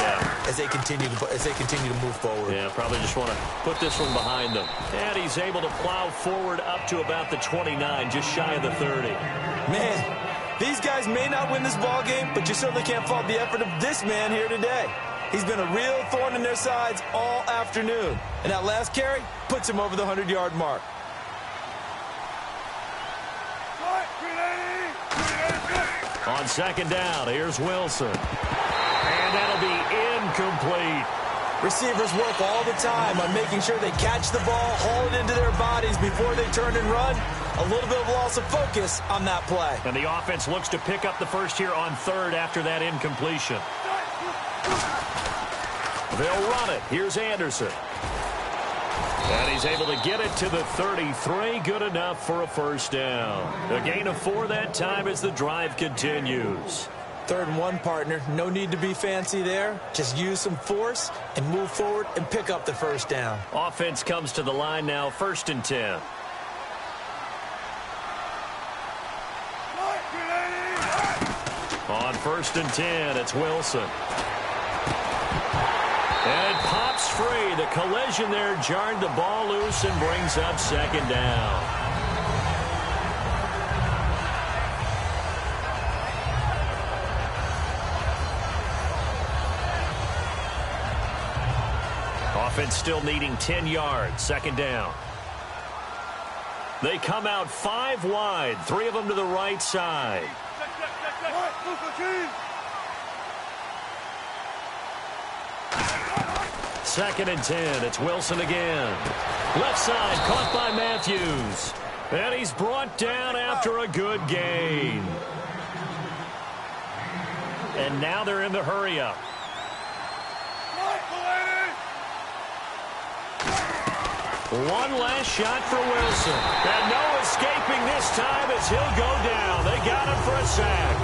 Speaker 3: as they continue to move forward.
Speaker 2: Yeah, probably just want to put this one behind them. And he's able to plow forward up to about the 29, just shy of the 30.
Speaker 3: Man, these guys may not win this ball game, but you certainly can't fault the effort of this man here today. He's been a real thorn in their sides all afternoon. And that last carry puts him over the 100-yard mark.
Speaker 2: On second down, here's Wilson. And that'll be incomplete.
Speaker 3: Receivers work all the time on making sure they catch the ball, haul it into their bodies before they turn and run. A little bit of loss of focus on that play.
Speaker 2: And the offense looks to pick up the first here on third after that incompletion. They'll run it. Here's Anderson. And he's able to get it to the 33. Good enough for a first down. A gain of 4 that time as the drive continues.
Speaker 3: 3rd and 1, partner. No need to be fancy there. Just use some force and move forward and pick up the first down.
Speaker 2: Offense comes to the line now, 1st and 10. On 1st and 10, it's Wilson. And it pops free. The collision there jarred the ball loose and brings up 2nd down. Offense still needing 10 yards. 2nd down. They come out 5 wide. 3 of them to the right side. Second and 10. It's Wilson again. Left side caught by Matthews. And he's brought down after a good gain. And now they're in the hurry-up. One last shot for Wilson. And no escaping this time as he'll go down. They got him for a sack.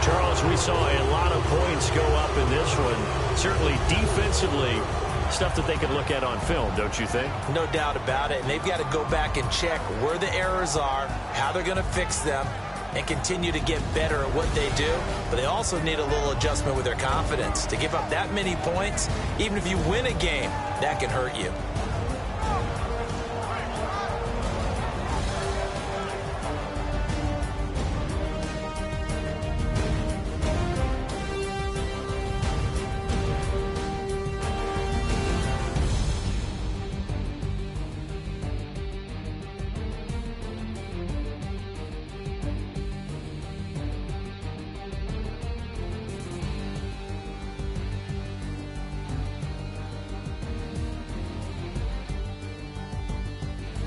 Speaker 2: Charles, we saw a lot of points go up in this one. Certainly defensively, stuff that they can look at on film, don't you think?
Speaker 3: No doubt about it. And they've got to go back and check where the errors are, how they're going to fix them, and continue to get better at what they do. But they also need a little adjustment with their confidence. To give up that many points, even if you win a game, that can hurt you.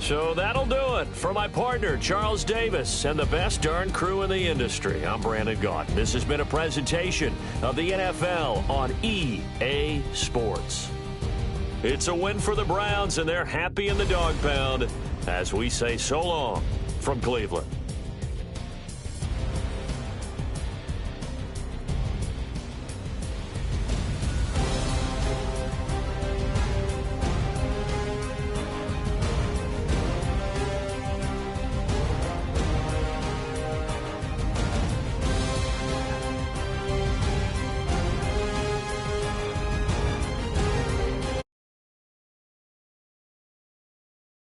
Speaker 2: So that'll do it for my partner, Charles Davis, and the best darn crew in the industry. I'm Brandon Gaunt. This has been a presentation of the NFL on EA Sports. It's a win for the Browns, and they're happy in the dog pound as we say so long from Cleveland.